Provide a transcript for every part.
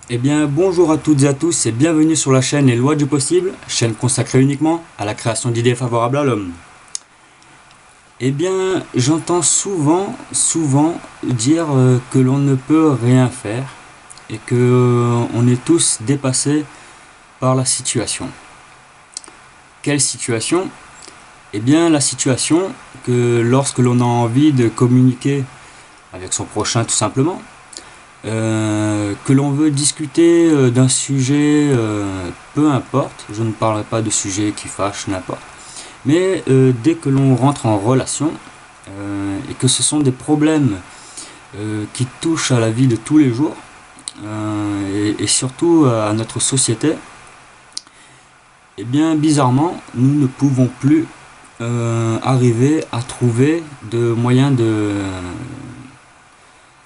Eh bien, bonjour à toutes et à tous et bienvenue sur la chaîne Les Lois du Possible, chaîne consacrée uniquement à la création d'idées favorables à l'homme. Eh bien, j'entends souvent dire que l'on ne peut rien faire et que on est tous dépassés par la situation. Quelle situation? Eh bien, la situation que lorsque l'on a envie de communiquer avec son prochain tout simplement, que l'on veut discuter d'un sujet, peu importe, je ne parlerai pas de sujet qui fâche, n'importe, mais dès que l'on rentre en relation et que ce sont des problèmes qui touchent à la vie de tous les jours et surtout à notre société, et bien bizarrement, nous ne pouvons plus arriver à trouver de moyens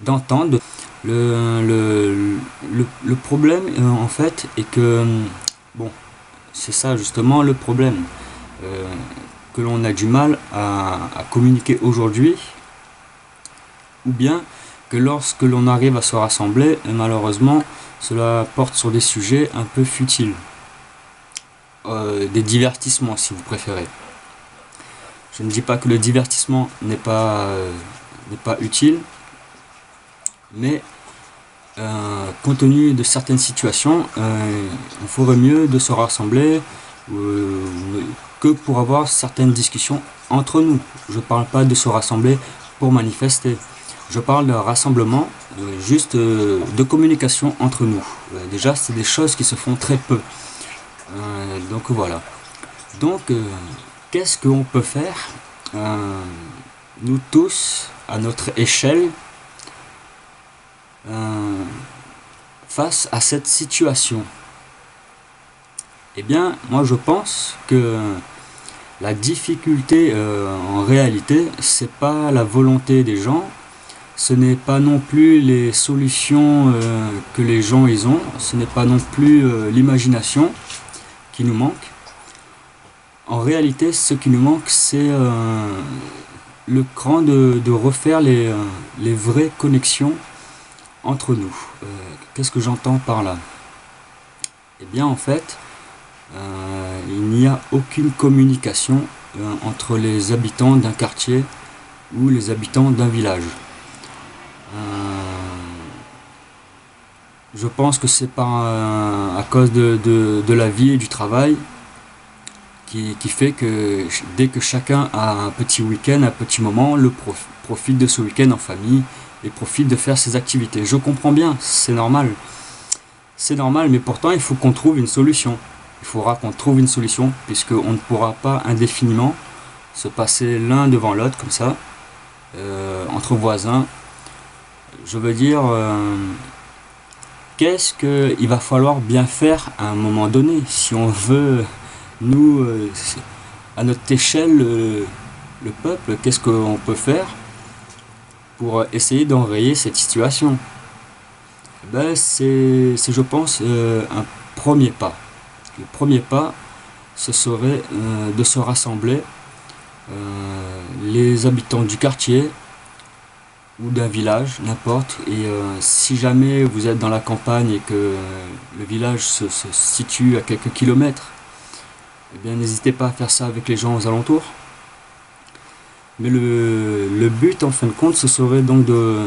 d'entendre. Le problème en fait est que, bon, c'est ça justement le problème, euh, que l'on a du mal à communiquer aujourd'hui, ou bien que lorsque l'on arrive à se rassembler, malheureusement, cela porte sur des sujets un peu futiles, des divertissements si vous préférez. Je ne dis pas que le divertissement n'est pas utile, mais compte tenu de certaines situations, il faudrait mieux de se rassembler que pour avoir certaines discussions entre nous. Je ne parle pas de se rassembler pour manifester. Je parle d'un rassemblement juste de communication entre nous. Déjà, c'est des choses qui se font très peu. Donc voilà. Donc, qu'est-ce qu'on peut faire, nous tous, à notre échelle, face à cette situation? Eh bien, moi je pense que la difficulté en réalité, c'est pas la volonté des gens, ce n'est pas non plus les solutions que les gens ils ont, ce n'est pas non plus l'imagination qui nous manque. En réalité, ce qui nous manque, c'est le cran de refaire les vraies connexions entre nous. Qu'est-ce que j'entends par là? Eh bien, en fait, il n'y a aucune communication entre les habitants d'un quartier ou les habitants d'un village. Je pense que c'est à cause de la vie et du travail qui fait que dès que chacun a un petit week-end, un petit moment, profite de ce week-end en famille et profite de faire ses activités. Je comprends bien, c'est normal. C'est normal, mais pourtant il faut qu'on trouve une solution. Il faudra qu'on trouve une solution, puisqu'on ne pourra pas indéfiniment se passer l'un devant l'autre comme ça, entre voisins. Je veux dire, qu'est-ce qu'il va falloir bien faire à un moment donné, si on veut, nous, à notre échelle, le peuple, qu'est-ce qu'on peut faire pour essayer d'enrayer cette situation? Ben, je pense, un premier pas. Le premier pas, ce serait de se rassembler, les habitants du quartier ou d'un village, n'importe. Et si jamais vous êtes dans la campagne et que le village se situe à quelques kilomètres, eh bien n'hésitez pas à faire ça avec les gens aux alentours. Mais le but, en fin de compte, ce serait donc de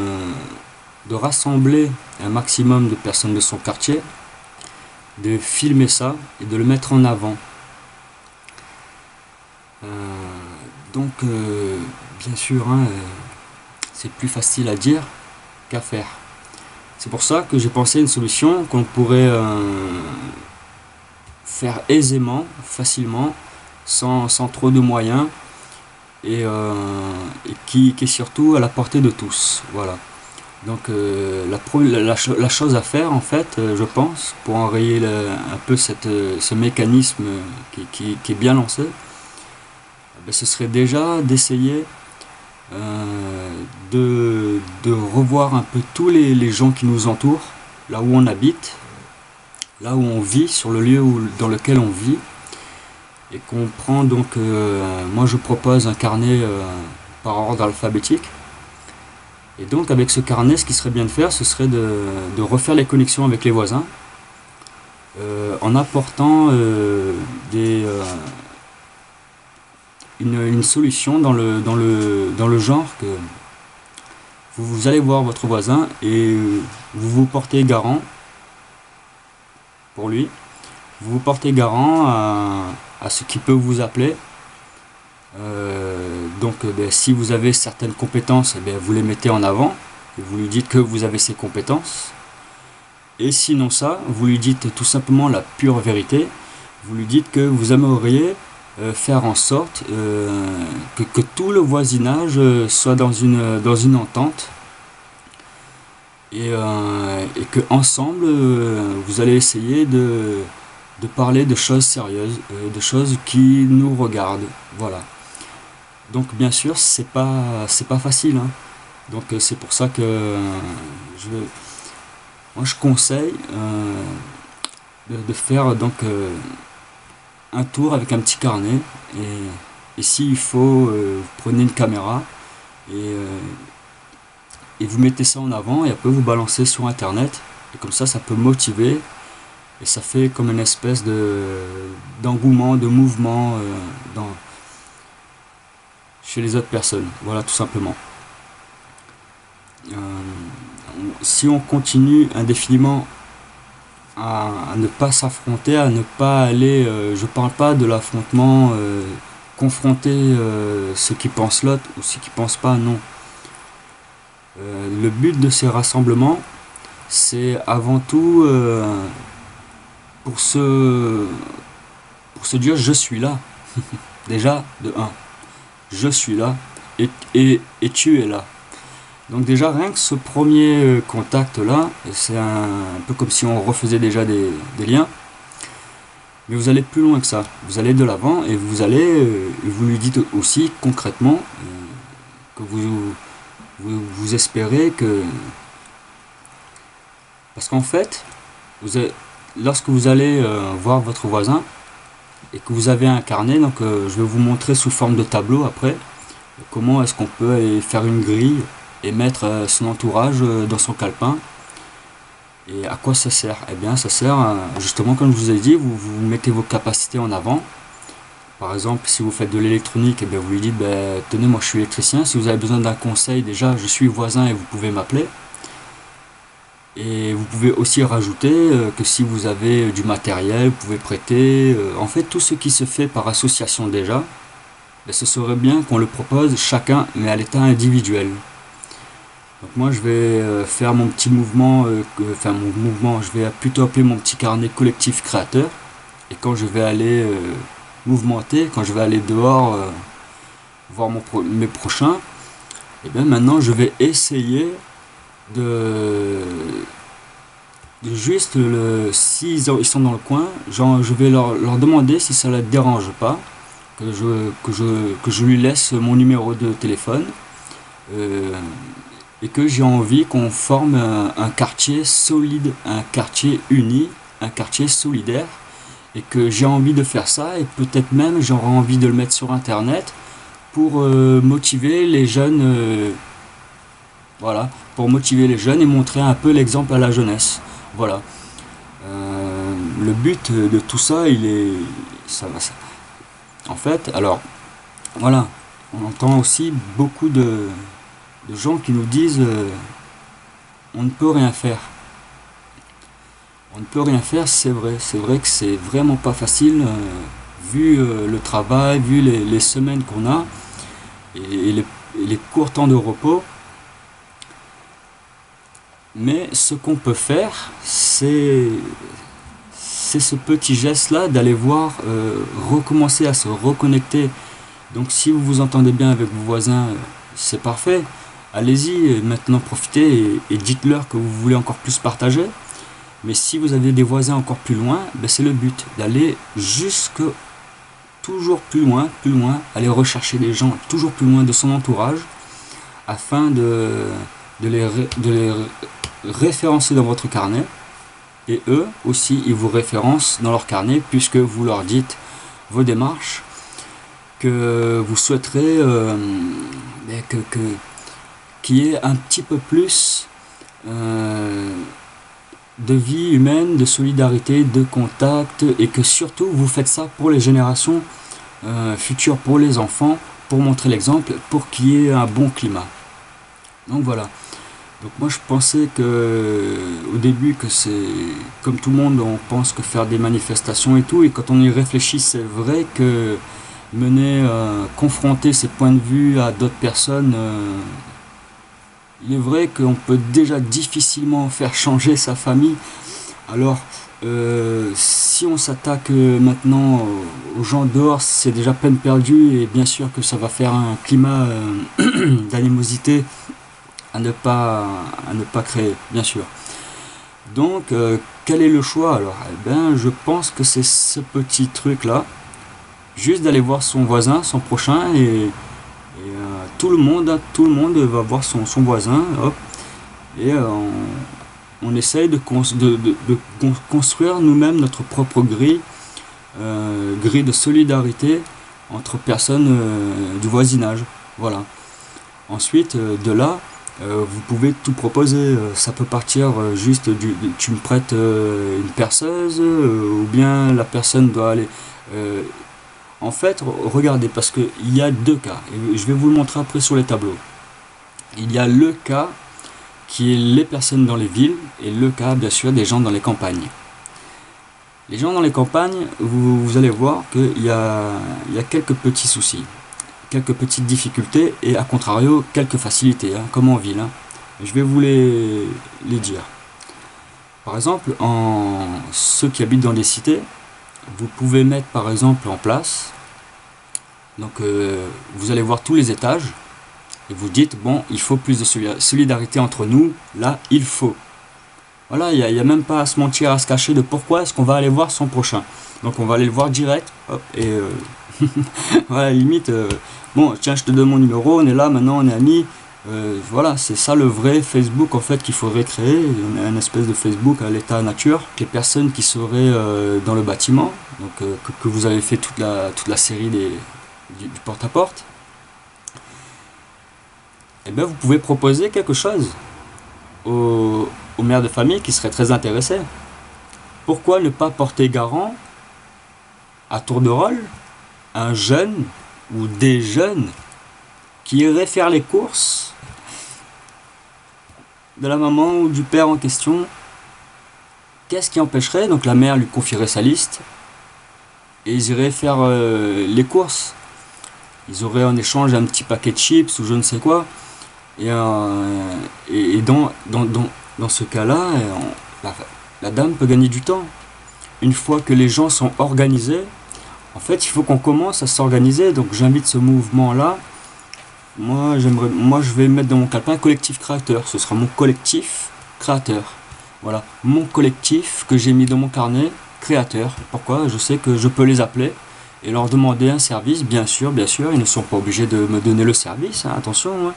rassembler un maximum de personnes de son quartier, de filmer ça et de le mettre en avant. Bien sûr, hein, c'est plus facile à dire qu'à faire. C'est pour ça que j'ai pensé à une solution qu'on pourrait faire aisément, facilement, sans trop de moyens, et qui est surtout à la portée de tous. Voilà. Donc la chose à faire en fait, je pense, pour enrayer un peu ce mécanisme qui est bien lancé, ce serait déjà d'essayer de revoir un peu tous les gens qui nous entourent, là où on habite, là où on vit, sur le lieu dans lequel on vit, et qu'on prend moi je propose un carnet par ordre alphabétique, Et donc avec ce carnet, ce qui serait bien de faire, ce serait de refaire les connexions avec les voisins, en apportant une solution dans le genre que vous allez voir votre voisin et vous vous portez garant pour lui, vous vous portez garant à ce qui peut vous appeler. Donc si vous avez certaines compétences, vous les mettez en avant et vous lui dites que vous avez ces compétences. Et sinon ça, vous lui dites tout simplement la pure vérité. Vous lui dites que vous aimeriez faire en sorte que tout le voisinage soit dans une entente et que ensemble vous allez essayer de parler de choses sérieuses, de choses qui nous regardent. Voilà. Donc bien sûr c'est pas facile, hein. Donc c'est pour ça que moi je conseille de faire donc un tour avec un petit carnet et s'il faut vous prenez une caméra et vous mettez ça en avant et après vous balancez sur internet et comme ça peut motiver et ça fait comme une espèce d'engouement, de mouvement chez les autres personnes. Voilà, tout simplement. Si on continue indéfiniment à ne pas s'affronter, à ne pas aller, je parle pas de l'affrontement, confronter ceux qui pensent l'autre ou ceux qui pensent pas, non. Le but de ces rassemblements, c'est avant tout pour se dire je suis là. Déjà, de 1, je suis là et tu es là. Donc déjà rien que ce premier contact là, c'est un peu comme si on refaisait déjà des liens. Mais vous allez plus loin que ça. Vous allez de l'avant et vous lui dites aussi concrètement que vous espérez que... Parce qu'en fait, lorsque vous allez voir votre voisin et que vous avez un carnet, donc je vais vous montrer sous forme de tableau après, comment est-ce qu'on peut aller faire une grille et mettre son entourage dans son calepin. Et à quoi ça sert? Eh bien ça sert justement, comme je vous ai dit, vous mettez vos capacités en avant. Par exemple, si vous faites de l'électronique, vous lui dites tenez, moi je suis électricien, si vous avez besoin d'un conseil, déjà je suis voisin et vous pouvez m'appeler. Et vous pouvez aussi rajouter que si vous avez du matériel, vous pouvez prêter. En fait, tout ce qui se fait par association déjà, ce serait bien qu'on le propose chacun, mais à l'état individuel. Donc moi je vais faire mon petit mouvement, je vais plutôt appeler mon petit carnet collectif créateur. Et quand je vais aller mouvementer, quand je vais aller dehors voir mes prochains, et bien maintenant je vais essayer de juste s'ils sont dans le coin, je vais leur demander si ça ne les dérange pas que je lui laisse mon numéro de téléphone et que j'ai envie qu'on forme un quartier solide, un quartier uni, un quartier solidaire, et que j'ai envie de faire ça et peut-être même j'aurai envie de le mettre sur internet pour motiver les jeunes, voilà, pour motiver les jeunes et montrer un peu l'exemple à la jeunesse. Voilà. Le but de tout ça, ça. En fait, alors, voilà, on entend aussi beaucoup de gens qui nous disent on ne peut rien faire. On ne peut rien faire, c'est vrai que c'est vraiment pas facile vu le travail, vu les semaines qu'on a et les courts temps de repos. Mais ce qu'on peut faire, c'est ce petit geste là d'aller voir, recommencer à se reconnecter. Donc si vous vous entendez bien avec vos voisins, c'est parfait, allez-y, maintenant profitez et dites-leur que vous voulez encore plus partager. Mais si vous avez des voisins encore plus loin, c'est le but d'aller jusque toujours plus loin, aller rechercher des gens toujours plus loin de son entourage afin de les référencer dans votre carnet. Et eux aussi, ils vous référencent dans leur carnet puisque vous leur dites vos démarches, que vous souhaiterez qu'il y ait un petit peu plus de vie humaine, de solidarité, de contact, et que surtout vous faites ça pour les générations futures, pour les enfants, pour montrer l'exemple, pour qu'il y ait un bon climat. Donc voilà. Donc moi je pensais que au début que c'est comme tout le monde, on pense que faire des manifestations et tout, et quand on y réfléchit, c'est vrai que confronter ses points de vue à d'autres personnes, il est vrai qu'on peut déjà difficilement faire changer sa famille. Alors si on s'attaque maintenant aux gens dehors, c'est déjà peine perdue, et bien sûr que ça va faire un climat d'animosité à ne pas créer, bien sûr. Donc quel est le choix alors? Eh bien, je pense que c'est ce petit truc là, juste d'aller voir son voisin, son prochain, et tout le monde va voir son voisin, hop, et on essaye de construire nous-mêmes notre propre grille de solidarité entre personnes du voisinage. Voilà. Ensuite, de là, vous pouvez tout proposer. Ça peut partir juste tu me prêtes une perceuse, ou bien la personne doit aller. En fait, regardez, parce qu'il y a deux cas, et je vais vous le montrer après sur les tableaux. Il y a le cas qui est les personnes dans les villes, et le cas, bien sûr, des gens dans les campagnes. Les gens dans les campagnes, vous allez voir qu'il y a quelques petits soucis, quelques petites difficultés, et à contrario, quelques facilités, hein, comme en ville. Hein. Je vais vous les dire. Par exemple, ceux qui habitent dans des cités, vous pouvez mettre par exemple en place, donc vous allez voir tous les étages, et vous dites, bon, il faut plus de solidarité entre nous, là, il faut. Voilà, il n'y a même pas à se mentir, à se cacher de pourquoi est-ce qu'on va aller voir son prochain. Donc on va aller le voir direct, hop, et voilà, limite, bon, tiens, je te donne mon numéro, on est là, maintenant on est amis. Voilà, c'est ça le vrai Facebook en fait qu'il faudrait créer, un espèce de Facebook à l'état nature. Les personnes qui seraient dans le bâtiment, donc que vous avez fait toute la série du porte-à-porte, et bien vous pouvez proposer quelque chose aux mères de famille qui seraient très intéressés. Pourquoi ne pas porter garant à tour de rôle un jeune ou des jeunes qui iraient faire les courses de la maman ou du père en question? Qu'est-ce qui empêcherait? Donc la mère lui confierait sa liste et ils iraient faire les courses. Ils auraient en échange un petit paquet de chips ou je ne sais quoi. Et dans ce cas-là, la dame peut gagner du temps. Une fois que les gens sont organisés, en fait, il faut qu'on commence à s'organiser. Donc j'invite ce mouvement-là. Moi, je vais mettre dans mon calepin collectif créateur. Ce sera mon collectif créateur. Voilà, mon collectif que j'ai mis dans mon carnet créateur. Pourquoi? Je sais que je peux les appeler et leur demander un service. Bien sûr, ils ne sont pas obligés de me donner le service. Hein, attention, hein.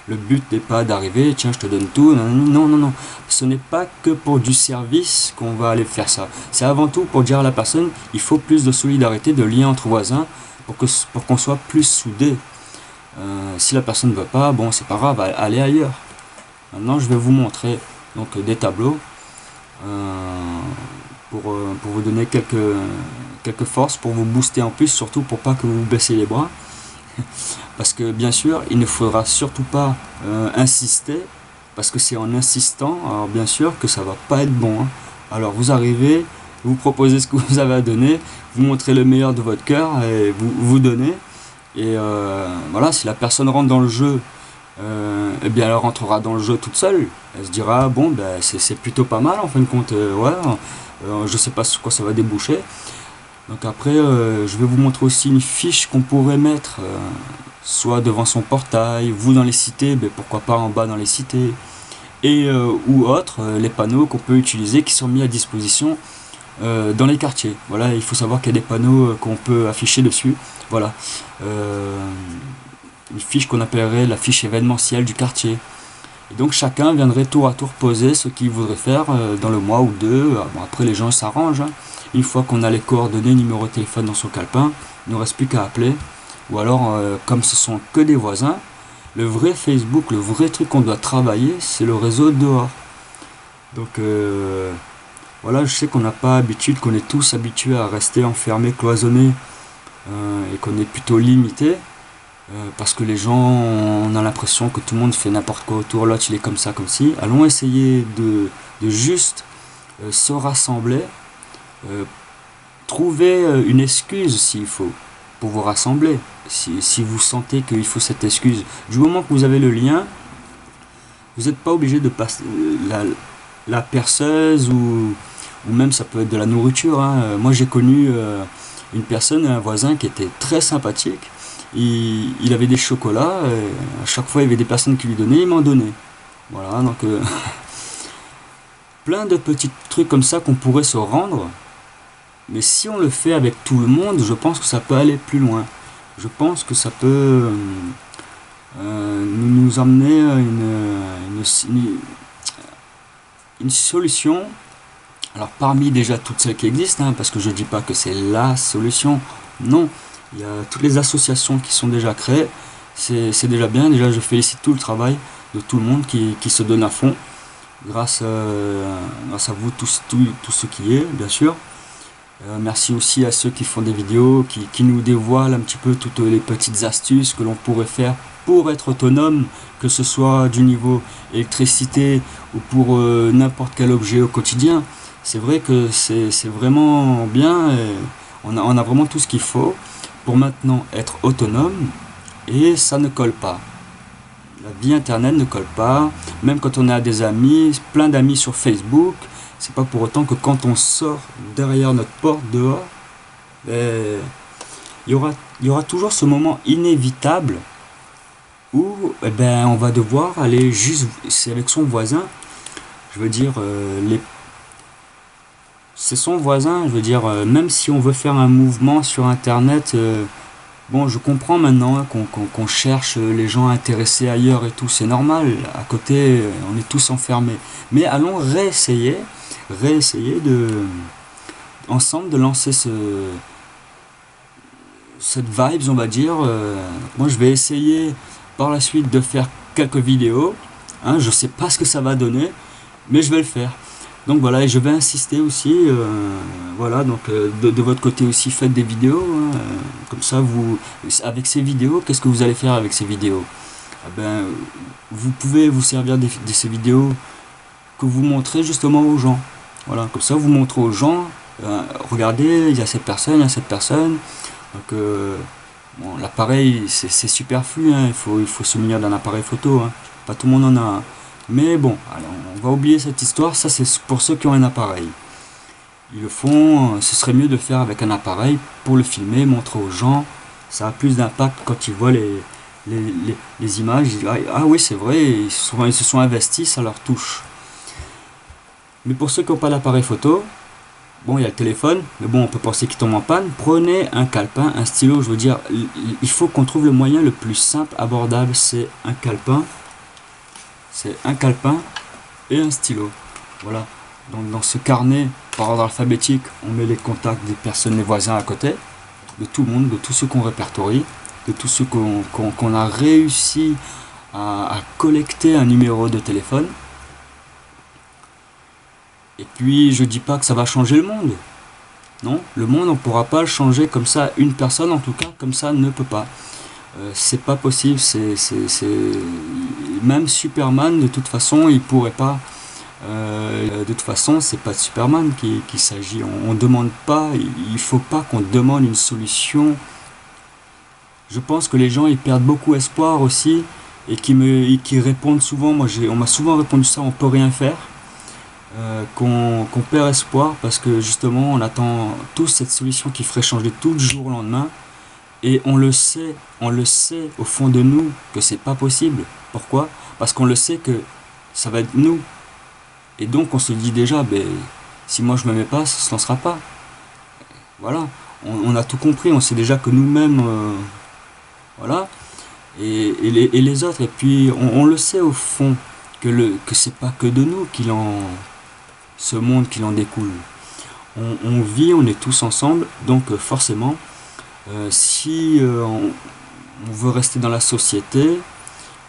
Le but n'est pas d'arriver, tiens, je te donne tout. Non. Ce n'est pas que pour du service qu'on va aller faire ça. C'est avant tout pour dire à la personne, il faut plus de solidarité, de lien entre voisins pour qu'on soit plus soudés. Si la personne ne veut pas, bon, c'est pas grave, allez ailleurs. Maintenant, je vais vous montrer donc des tableaux pour vous donner quelques forces, pour vous booster en plus, surtout pour pas que vous baissez les bras. Parce que bien sûr, il ne faudra surtout pas insister, parce que c'est en insistant, alors bien sûr que ça va pas être bon. Hein. Alors vous arrivez, vous proposez ce que vous avez à donner, vous montrez le meilleur de votre cœur et vous donnez. Et voilà, si la personne rentre dans le jeu, eh bien elle rentrera dans le jeu toute seule. Elle se dira, bon, ben, c'est plutôt pas mal en fin de compte, je sais pas sur quoi ça va déboucher. Donc après, je vais vous montrer aussi une fiche qu'on pourrait mettre, soit devant son portail, vous dans les cités, ben, pourquoi pas en bas dans les cités, et ou autres, les panneaux qu'on peut utiliser qui sont mis à disposition dans les quartiers. Voilà, il faut savoir qu'il y a des panneaux qu'on peut afficher dessus. Voilà, une fiche qu'on appellerait la fiche événementielle du quartier. Et donc chacun viendrait tour à tour poser ce qu'il voudrait faire dans le mois ou deux. Bon, après les gens s'arrangent. Hein. Une fois qu'on a les coordonnées, numéro de téléphone dans son calepin, il ne reste plus qu'à appeler. Ou alors, comme ce sont que des voisins, le vrai Facebook, le vrai truc qu'on doit travailler, c'est le réseau dehors. Donc voilà, je sais qu'on n'a pas habitude, qu'on est tous habitués à rester enfermés, cloisonnés, et qu'on est plutôt limité, parce que les gens, on a l'impression que tout le monde fait n'importe quoi autour, l'autre il est comme ça, comme ci. Allons essayer de juste se rassembler, trouver une excuse s'il faut, pour vous rassembler. Si vous sentez qu'il faut cette excuse, du moment que vous avez le lien, vous n'êtes pas obligé de passer la perceuse ou même ça peut être de la nourriture. Moi j'ai connu une personne, un voisin qui était très sympathique. Il avait des chocolats, à chaque fois il y avait des personnes qui lui donnaient, il m'en donnait. Voilà, donc plein de petits trucs comme ça qu'on pourrait se rendre, mais si on le fait avec tout le monde, je pense que ça peut aller plus loin. Je pense que ça peut nous amener une solution. Alors parmi déjà toutes celles qui existent, parce que je ne dis pas que c'est la solution, non, il y a toutes les associations qui sont déjà créées, c'est déjà bien. Déjà je félicite tout le travail de tout le monde qui se donne à fond, grâce à vous tous ceux qui y est, bien sûr. Merci aussi à ceux qui font des vidéos, qui nous dévoilent un petit peu toutes les petites astuces que l'on pourrait faire pour être autonome, que ce soit du niveau électricité ou pour n'importe quel objet au quotidien. C'est vrai que c'est vraiment bien, et on a vraiment tout ce qu'il faut pour maintenant être autonome, et ça ne colle pas. La vie internet ne colle pas, même quand on a des amis, plein d'amis sur Facebook, c'est pas pour autant que quand on sort derrière notre porte dehors, il y aura toujours ce moment inévitable où on va devoir aller juste, c'est avec son voisin, je veux dire, c'est son voisin, je veux dire, même si on veut faire un mouvement sur internet, bon, je comprends maintenant qu'on cherche les gens intéressés ailleurs et tout, c'est normal, à côté on est tous enfermés, mais allons réessayer ensemble de lancer cette vibes, on va dire. Moi je vais essayer par la suite de faire quelques vidéos, je sais pas ce que ça va donner, mais je vais le faire. Donc voilà, et je vais insister aussi, voilà, donc de votre côté aussi, faites des vidéos, comme ça avec ces vidéos, qu'est-ce que vous allez faire avec ces vidéos? Vous pouvez vous servir de ces vidéos que vous montrez justement aux gens. Voilà, comme ça vous montrez aux gens, regardez, il y a cette personne, donc bon, l'appareil c'est superflu, il faut se munir d'un appareil photo, pas tout le monde en a un. Mais bon, alors, on va oublier cette histoire, ça c'est pour ceux qui ont un appareil. Ils le font, ce serait mieux de faire avec un appareil pour le filmer, montrer aux gens, ça a plus d'impact quand ils voient les images, ils disent, ah oui c'est vrai, ils se sont investis, ça leur touche. Mais pour ceux qui n'ont pas d'appareil photo, bon il y a le téléphone, mais bon on peut penser qu'il tombe en panne, prenez un calepin, un stylo, je veux dire, il faut qu'on trouve le moyen le plus simple, abordable, c'est un calepin. C'est un calepin et un stylo. Voilà. Donc dans ce carnet, par ordre alphabétique, on met les contacts des personnes, les voisins à côté, de tout le monde, de tous ceux qu'on répertorie, de tous ceux qu'on a réussi à collecter un numéro de téléphone. Et puis je dis pas que ça va changer le monde. Non, le monde on ne pourra pas le changer comme ça, une personne en tout cas, comme ça ne peut pas. C'est pas possible, même Superman de toute façon il pourrait pas, de toute façon c'est pas de Superman qu'il s'agit, on demande pas, il faut pas qu'on demande une solution. Je pense que les gens ils perdent beaucoup espoir aussi, et qui répondent souvent, on m'a souvent répondu ça, on peut rien faire, qu'on perd espoir parce que justement on attend tous cette solution qui ferait changer tout du jour au lendemain. Et on le sait au fond de nous que c'est pas possible. Pourquoi? Parce qu'on le sait que ça va être nous. Et donc on se dit déjà, si moi je me mets pas, ça se lancera pas. Voilà, on a tout compris, on sait déjà que nous-mêmes, voilà, et les autres. Et puis on le sait au fond que c'est pas que de nous ce monde qu'il en découle. On vit, on est tous ensemble, donc forcément. Si on veut rester dans la société,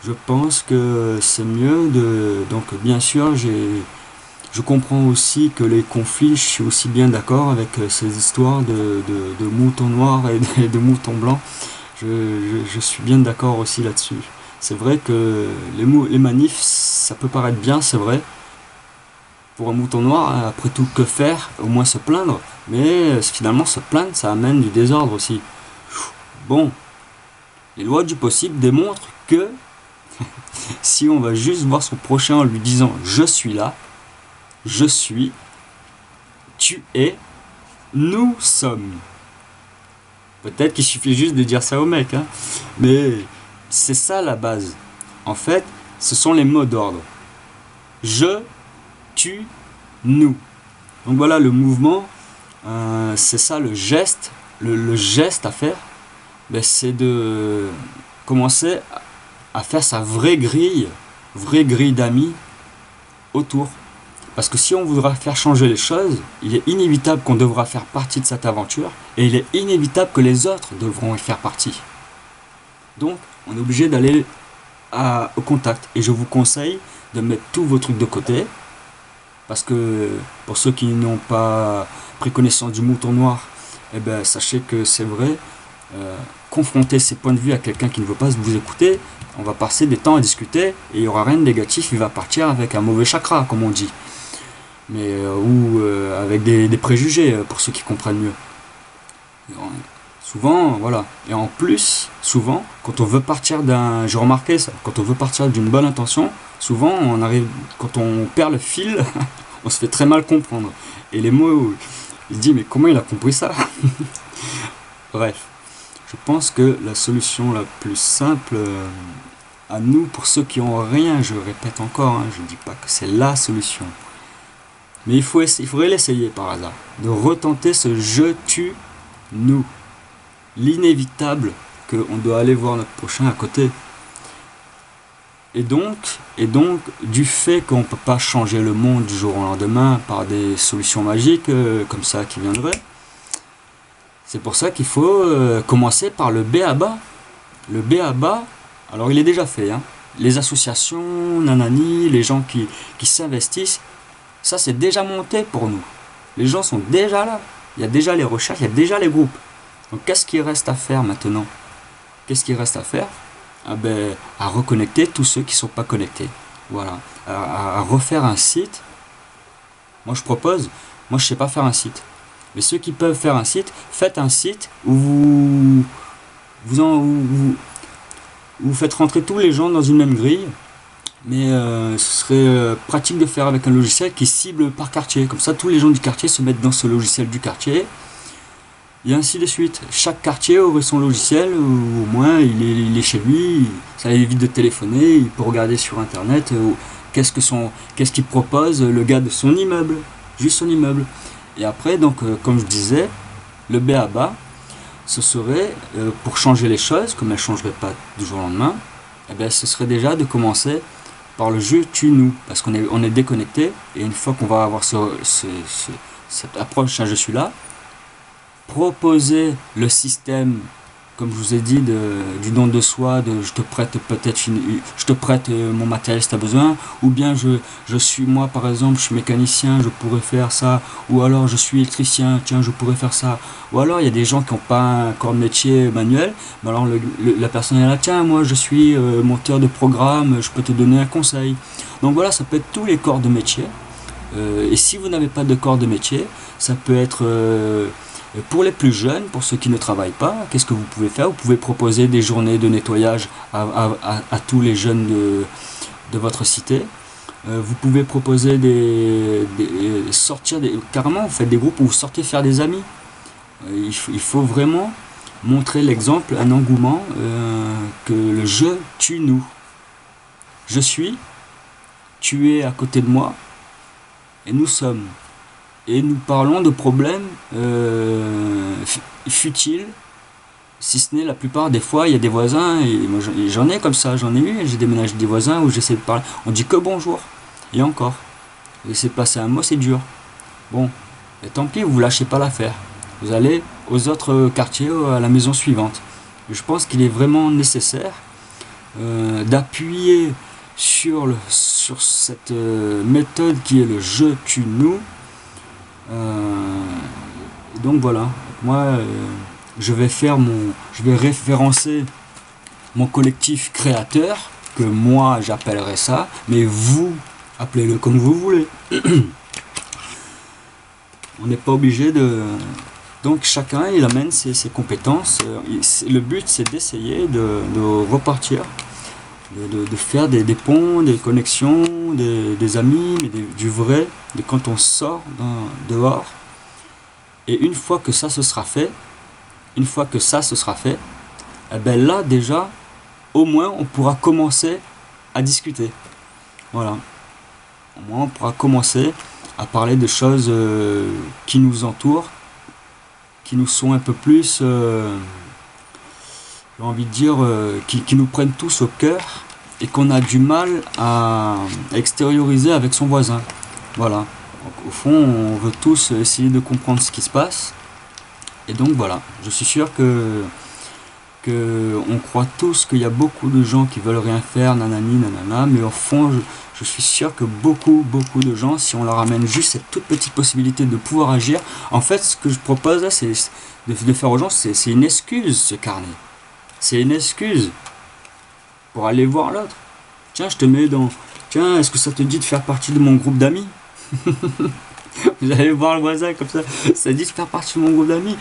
je pense que c'est mieux de... Donc bien sûr, je comprends aussi que les conflits, je suis aussi bien d'accord avec ces histoires de moutons noirs et de moutons blancs. Je suis bien d'accord aussi là-dessus. C'est vrai que les manifs, ça peut paraître bien, c'est vrai. Pour un mouton noir, après tout, que faire? Au moins se plaindre. Mais finalement, se plaindre, ça amène du désordre aussi. Bon, les lois du possible démontrent que si on va juste voir son prochain en lui disant je suis là, je suis, tu es, nous sommes. Peut-être qu'il suffit juste de dire ça au mec, hein. Mais c'est ça la base. En fait, ce sont les mots d'ordre. Je, tu, nous. Donc voilà le mouvement, c'est ça le geste, le geste à faire, ben, c'est de commencer à faire sa vraie grille d'amis autour. Parce que si on voudra faire changer les choses, il est inévitable qu'on devra faire partie de cette aventure et il est inévitable que les autres devront y faire partie. Donc, on est obligé d'aller au contact. Et je vous conseille de mettre tous vos trucs de côté. Parce que pour ceux qui n'ont pas pris connaissance du mouton noir, eh ben, sachez que c'est vrai. Confronter ses points de vue à quelqu'un qui ne veut pas vous écouter, on va passer des temps à discuter et il n'y aura rien de négatif, il va partir avec un mauvais chakra, comme on dit. Mais, ou avec des préjugés, pour ceux qui comprennent mieux. Souvent, voilà. Et en plus, souvent, quand on veut partir j'ai remarqué ça, quand on veut partir d'une bonne intention, souvent, quand on perd le fil, on se fait très mal comprendre. Et les mots, il se dit, mais comment il a compris ça? Bref, je pense que la solution la plus simple à nous, pour ceux qui ont rien, je répète encore, hein, je ne dis pas que c'est la solution, mais il faudrait l'essayer par hasard, de retenter ce je, tu, nous. L'inévitable qu'on doit aller voir notre prochain à côté. Et donc, du fait qu'on ne peut pas changer le monde du jour au lendemain par des solutions magiques comme ça qui viendraient, c'est pour ça qu'il faut commencer par le b.a.-ba. Le b.a.-ba, alors il est déjà fait, hein. Les associations, nanani, les gens qui s'investissent, ça c'est déjà monté pour nous. Les gens sont déjà là. Il y a déjà les recherches, il y a déjà les groupes. Donc qu'est-ce qu'il reste à faire maintenant? Qu'est-ce qu'il reste à faire? À reconnecter tous ceux qui ne sont pas connectés. Voilà. À refaire un site. Moi je propose, moi je ne sais pas faire un site. Mais ceux qui peuvent faire un site, faites un site où vous faites rentrer tous les gens dans une même grille. Mais ce serait pratique de faire avec un logiciel qui cible par quartier. Comme ça, tous les gens du quartier se mettent dans ce logiciel du quartier. Et ainsi de suite. Chaque quartier aurait son logiciel, ou au moins il est chez lui, ça évite de téléphoner, il peut regarder sur internet qu'est-ce qu'il propose le gars de son immeuble, juste son immeuble. Et après, donc, comme je disais, le b.a.-ba, ce serait, pour changer les choses, comme elles ne changeraient pas du jour au lendemain, ce serait déjà de commencer par le je, tu, nous, parce qu'on est déconnecté, et une fois qu'on va avoir cette approche, je suis là, proposer le système, comme je vous ai dit, du don de soi, je te prête mon matériel si tu as besoin, ou bien je suis, moi par exemple, je suis mécanicien, je pourrais faire ça, ou alors je suis électricien, tiens, je pourrais faire ça, ou alors il y a des gens qui n'ont pas un corps de métier manuel, mais alors la personne est là, tiens, moi je suis monteur de programme, je peux te donner un conseil. Donc voilà, ça peut être tous les corps de métier, et si vous n'avez pas de corps de métier, ça peut être... pour les plus jeunes, pour ceux qui ne travaillent pas, qu'est-ce que vous pouvez faire? Vous pouvez proposer des journées de nettoyage à tous les jeunes de votre cité. Vous pouvez proposer carrément, vous faites des groupes où vous sortez faire des amis. Il faut vraiment montrer l'exemple, un engouement, que le je, tu, nous. Je suis, tu es à côté de moi, et nous sommes. Et nous parlons de problèmes futiles, si ce n'est la plupart des fois, il y a des voisins, et moi j'en ai comme ça, j'en ai eu, j'ai déménagé des voisins où j'essaie de parler, on dit que bonjour, et encore, laisser passer un mot c'est dur. Bon, et tant pis, vous lâchez pas l'affaire, vous allez aux autres quartiers, à la maison suivante. Je pense qu'il est vraiment nécessaire d'appuyer sur cette méthode qui est le je, tu, nous. Donc voilà, moi je vais référencer mon collectif créateur, que moi j'appellerai ça, mais vous appelez-le comme vous voulez. On n'est pas obligé de... Donc chacun il amène ses compétences. Le but c'est d'essayer de repartir, de faire des ponts, des connexions, des amis, mais du vrai, de quand on sort dehors. Et une fois que ça se sera fait, eh ben là déjà, au moins on pourra commencer à discuter. Voilà. Au moins on pourra commencer à parler de choses qui nous entourent, qui nous sont un peu plus, j'ai envie de dire, qui nous prennent tous au cœur et qu'on a du mal à extérioriser avec son voisin. Voilà. Donc, au fond, on veut tous essayer de comprendre ce qui se passe. Et donc voilà, je suis sûr que on croit tous qu'il y a beaucoup de gens qui veulent rien faire, nanani, nanana, mais au fond, je suis sûr que beaucoup de gens, si on leur amène juste cette toute petite possibilité de pouvoir agir, en fait, ce que je propose là, c'est de faire aux gens, c'est une excuse, ce carnet. C'est une excuse pour aller voir l'autre. Tiens, je te mets dans... Tiens, est-ce que ça te dit de faire partie de mon groupe d'amis? Vous allez voir le voisin comme ça dit de faire partie de mon groupe d'amis.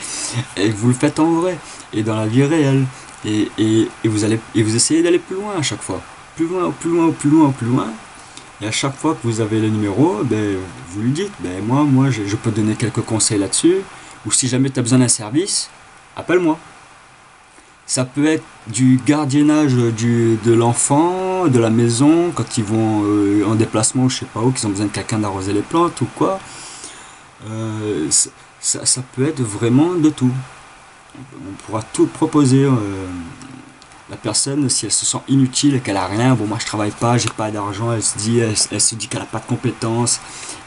Et vous le faites en vrai, et dans la vie réelle. Et vous essayez d'aller plus loin à chaque fois. Plus loin. Et à chaque fois que vous avez le numéro, ben, vous lui dites, ben, moi je peux donner quelques conseils là-dessus. Ou si jamais tu as besoin d'un service, appelle-moi. Ça peut être du gardiennage de l'enfant, de la maison, quand ils vont en déplacement ou je sais pas où, qu'ils ont besoin de quelqu'un d'arroser les plantes ou quoi. Ça peut être vraiment de tout. On pourra tout proposer. La personne, si elle se sent inutile et qu'elle a rien, bon moi je travaille pas, j'ai pas d'argent, elle se dit qu'elle a pas de compétences,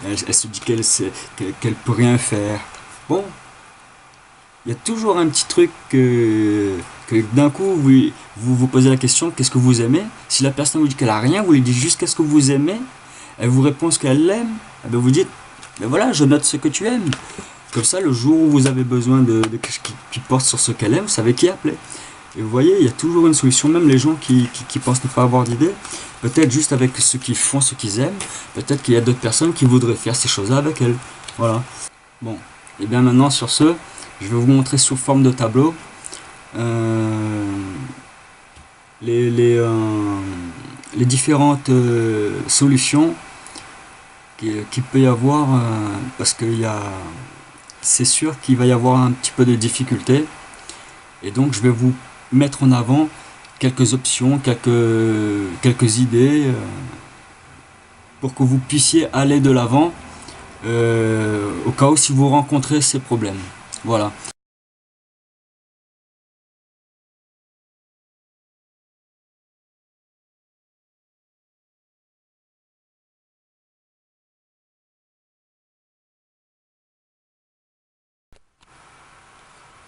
elle se dit qu'elle peut rien faire. Bon, il y a toujours un petit truc que d'un coup vous posez la question, qu'est-ce que vous aimez? Si la personne vous dit qu'elle a rien, vous lui dites juste qu'est-ce que vous aimez, elle vous répond ce qu'elle aime, et bien vous dites ben voilà, je note ce que tu aimes. Comme ça, le jour où vous avez besoin de qui porte sur ce qu'elle aime, vous savez qui appeler. Et vous voyez, il y a toujours une solution, même les gens qui pensent ne pas avoir d'idée, peut-être juste avec ceux qui font ce qu'ils aiment, peut-être qu'il y a d'autres personnes qui voudraient faire ces choses-là avec elles. Voilà. Bon, et bien maintenant sur ce, je vais vous montrer sous forme de tableau les différentes solutions qu'il peut y avoir, parce que c'est sûr qu'il va y avoir un petit peu de difficulté, et donc je vais vous mettre en avant quelques options, quelques idées pour que vous puissiez aller de l'avant au cas où si vous rencontrez ces problèmes. Voilà.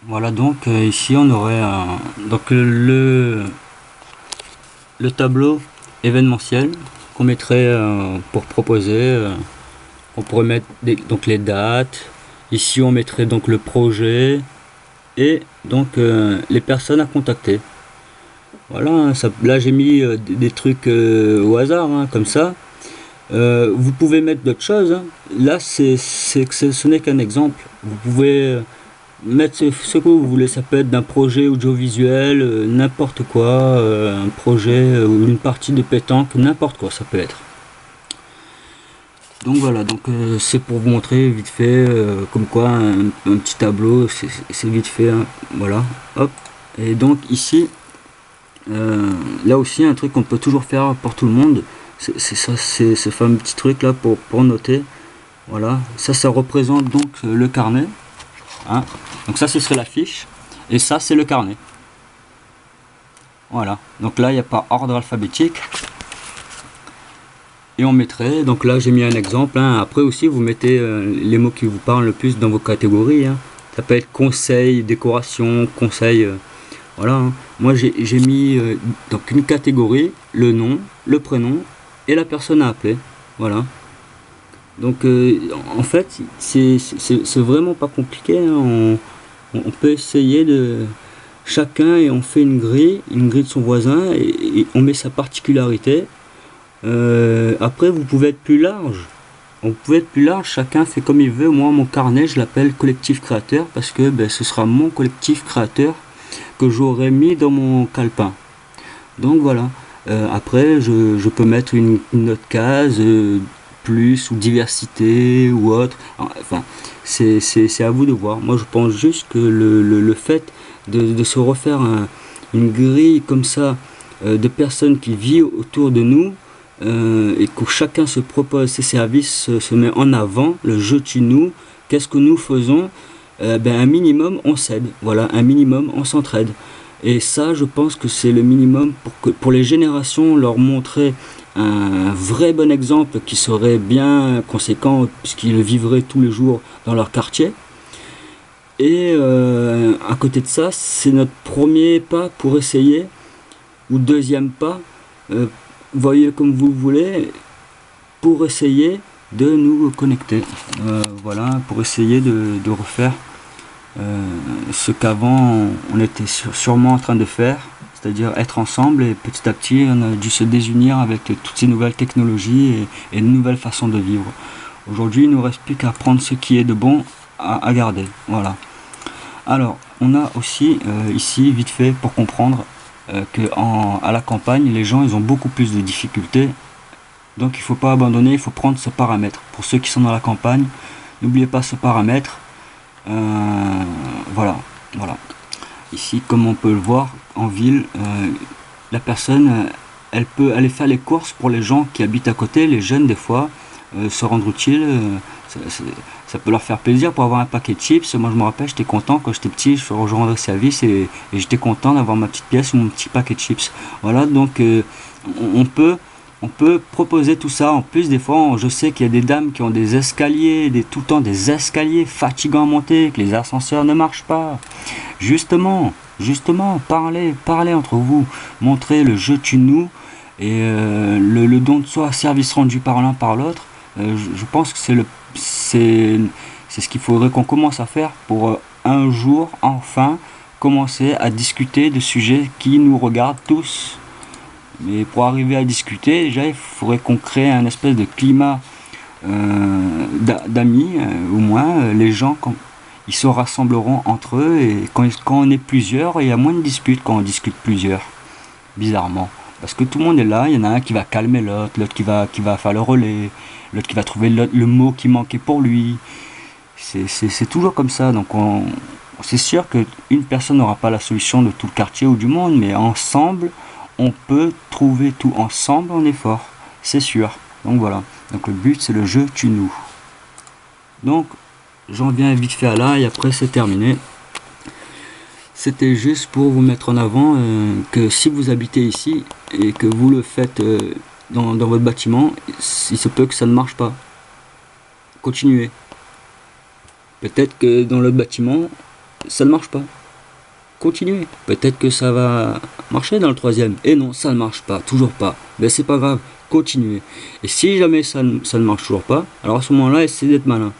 Voilà donc ici on aurait donc le tableau événementiel qu'on mettrait pour proposer. On pourrait mettre donc les dates. Ici on mettrait donc le projet et donc les personnes à contacter. Voilà, là j'ai mis des trucs au hasard hein, comme ça. Vous pouvez mettre d'autres choses. Hein. Là ce n'est qu'un exemple. Vous pouvez mettre ce que vous voulez, ça peut être d'un projet audiovisuel, n'importe quoi, un projet ou une partie de pétanque, n'importe quoi ça peut être. Donc voilà, donc c'est pour vous montrer vite fait, comme quoi un petit tableau, c'est vite fait, hein, voilà, hop. Et donc ici, là aussi un truc qu'on peut toujours faire pour tout le monde, c'est ça, c'est ce fameux petit truc là pour noter, voilà, ça représente donc le carnet. Hein. Donc ça ce serait la fiche et ça c'est le carnet. Voilà, donc là il n'y a pas ordre alphabétique et on mettrait, donc là j'ai mis un exemple hein. Après aussi vous mettez les mots qui vous parlent le plus dans vos catégories hein. Ça peut être conseil, décoration, conseil, voilà hein. moi j'ai mis donc une catégorie, le nom, le prénom et la personne à appeler. Voilà. Donc en fait, c'est vraiment pas compliqué, hein. On peut essayer de chacun et on fait une grille de son voisin et on met sa particularité. Après, vous pouvez être plus large. Vous pouvez être plus large, chacun fait comme il veut. Moi, mon carnet, je l'appelle collectif créateur parce que ce sera mon collectif créateur que j'aurais mis dans mon calepin. Donc voilà. Après, je peux mettre une autre case, plus ou diversité ou autre. Enfin, c'est à vous de voir. Moi, je pense juste que le fait de se refaire une grille comme ça de personnes qui vivent autour de nous et que chacun se propose ses services, se met en avant, le je tu nous, qu'est-ce que nous faisons, un minimum on s'aide, voilà, un minimum on s'entraide. Et ça, je pense que c'est le minimum pour les générations, leur montrer un vrai bon exemple qui serait bien conséquent puisqu'ils le vivraient tous les jours dans leur quartier. Et à côté de ça, c'est notre premier pas pour essayer, ou deuxième pas, voyez comme vous voulez, pour essayer de nous connecter. Voilà, pour essayer de refaire ce qu'avant on était sûrement en train de faire, c'est-à-dire être ensemble, et petit à petit on a dû se désunir avec toutes ces nouvelles technologies et de nouvelles façons de vivre. Aujourd'hui, il ne nous reste plus qu'à prendre ce qui est de bon à garder. Voilà. Alors, on a aussi ici, vite fait, pour comprendre qu'à la campagne, les gens ils ont beaucoup plus de difficultés. Donc il ne faut pas abandonner, il faut prendre ce paramètre. Pour ceux qui sont dans la campagne, n'oubliez pas ce paramètre. Voilà. Ici, comme on peut le voir, en ville, la personne, elle peut aller faire les courses pour les gens qui habitent à côté, les jeunes des fois, se rendre utile. Ça peut leur faire plaisir pour avoir un paquet de chips. Moi je me rappelle, j'étais content quand j'étais petit, je rejoindre le service et j'étais content d'avoir ma petite pièce ou mon petit paquet de chips. Voilà, donc on peut proposer tout ça. En plus, des fois, je sais qu'il y a des dames qui ont des escaliers, tout le temps des escaliers fatigants à monter, que les ascenseurs ne marchent pas. Justement, parlez entre vous, montrez le je tu nous et le don de soi, service rendu par l'un par l'autre. Je pense que c'est ce qu'il faudrait qu'on commence à faire pour un jour, enfin, commencer à discuter de sujets qui nous regardent tous. Mais pour arriver à discuter, déjà, il faudrait qu'on crée un espèce de climat d'amis, au moins. Les gens, quand ils se rassembleront entre eux, et quand on est plusieurs, il y a moins de disputes quand on discute plusieurs, bizarrement. Parce que tout le monde est là, il y en a un qui va calmer l'autre qui va faire le relais, l'autre qui va trouver le mot qui manquait pour lui. C'est toujours comme ça, donc c'est sûr qu'une personne n'aura pas la solution de tout le quartier ou du monde, mais ensemble, on peut trouver tout, ensemble on est fort, c'est sûr. Donc voilà, donc le but c'est le je tu nous. Donc j'en viens vite fait à là et après c'est terminé. C'était juste pour vous mettre en avant que si vous habitez ici et que vous le faites dans votre bâtiment, il se peut que ça ne marche pas. Continuez. Peut-être que dans le bâtiment, ça ne marche pas. Continuez. Peut-être que ça va marcher dans le troisième. Et non, ça ne marche pas, toujours pas. Mais c'est pas grave, continuez. Et si jamais ça ne marche toujours pas, alors à ce moment-là, essayez d'être malin.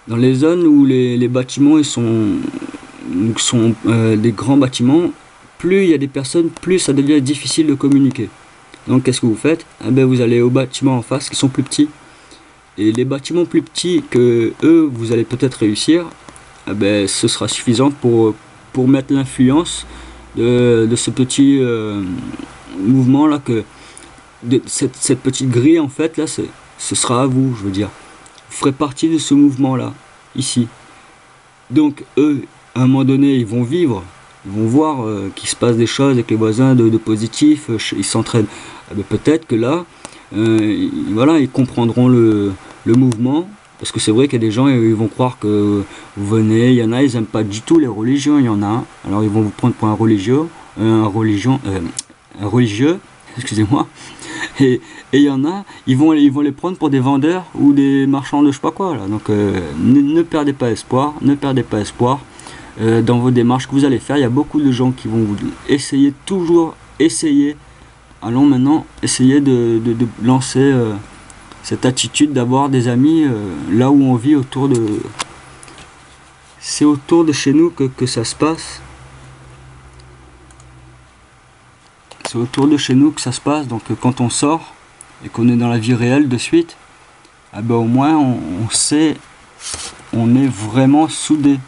Dans les zones où les bâtiments ils sont des grands bâtiments, plus il y a des personnes, plus ça devient difficile de communiquer. Donc qu'est-ce que vous faites? Vous allez aux bâtiments en face qui sont plus petits. Et les bâtiments plus petits que eux, vous allez peut-être réussir, ce sera suffisant pour mettre l'influence de ce petit mouvement là, cette petite grille en fait là, ce sera à vous, je veux dire. Vous ferez partie de ce mouvement là, ici. Donc eux, à un moment donné, ils vont vivre, ils vont voir qu'il se passe des choses avec les voisins de positif, ils s'entraînent. Peut-être que là, voilà, ils comprendront le mouvement, parce que c'est vrai qu'il y a des gens, ils vont croire que vous venez, il y en a, ils n'aiment pas du tout les religions, il y en a, alors ils vont vous prendre pour un religieux, excusez-moi, et il y en a, ils vont les prendre pour des vendeurs ou des marchands de je sais pas quoi, là. Donc ne perdez pas espoir, dans vos démarches que vous allez faire. Il y a beaucoup de gens qui vont vous essayer, toujours essayer. Allons maintenant essayer de lancer cette attitude d'avoir des amis là où on vit autour de... C'est autour de chez nous que ça se passe. C'est autour de chez nous que ça se passe. Donc quand on sort et qu'on est dans la vie réelle de suite, ah ben, au moins on sait, on est vraiment soudés.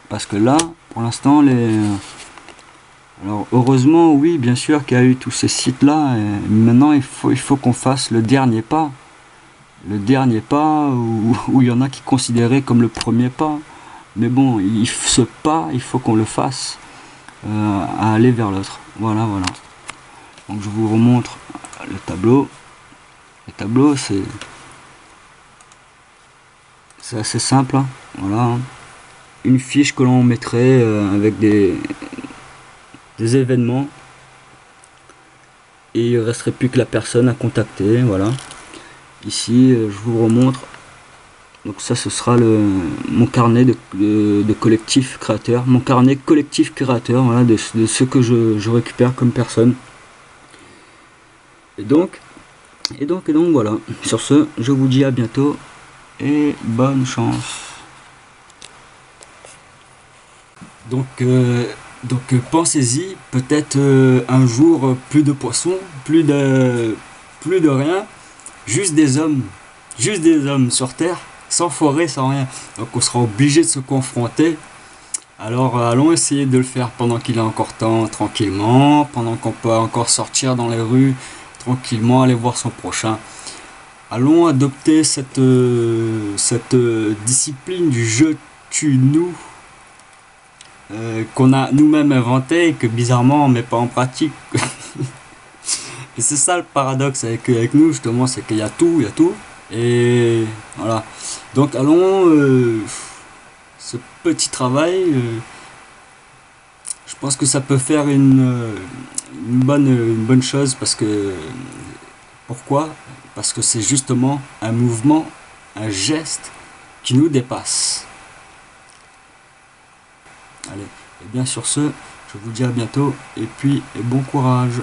Parce que là, pour l'instant, alors heureusement, oui, bien sûr qu'il y a eu tous ces sites-là. Maintenant, il faut qu'on fasse le dernier pas. Le dernier pas où il y en a qui considéraient comme le premier pas. Mais bon, ce pas, il faut qu'on le fasse à aller vers l'autre. Voilà, voilà. Donc je vous remontre le tableau. Le tableau, c'est assez simple. Hein. Voilà. Hein. Une fiche que l'on mettrait avec des événements. Et il ne resterait plus que la personne à contacter. Voilà. Ici, je vous remontre. Donc ça, ce sera mon carnet de collectif créateur. Mon carnet collectif créateur, voilà, de ce que je récupère comme personne. Et donc, voilà. Sur ce, je vous dis à bientôt et bonne chance. Donc pensez-y, peut-être un jour plus de poissons, plus de rien, juste des hommes sur Terre, sans forêt, sans rien. Donc on sera obligé de se confronter. Alors allons essayer de le faire pendant qu'il est encore temps, tranquillement, pendant qu'on peut encore sortir dans les rues, tranquillement, aller voir son prochain. Allons adopter cette discipline du jeu tue-nous qu'on a nous-mêmes inventé et que bizarrement on met pas en pratique. Et c'est ça le paradoxe avec nous justement, c'est qu'il y a tout, et voilà. Donc allons ce petit travail, je pense que ça peut faire une bonne chose, parce que pourquoi? Parce que c'est justement un mouvement, un geste qui nous dépasse. Allez, et bien sur ce, je vous dis à bientôt et puis bon courage.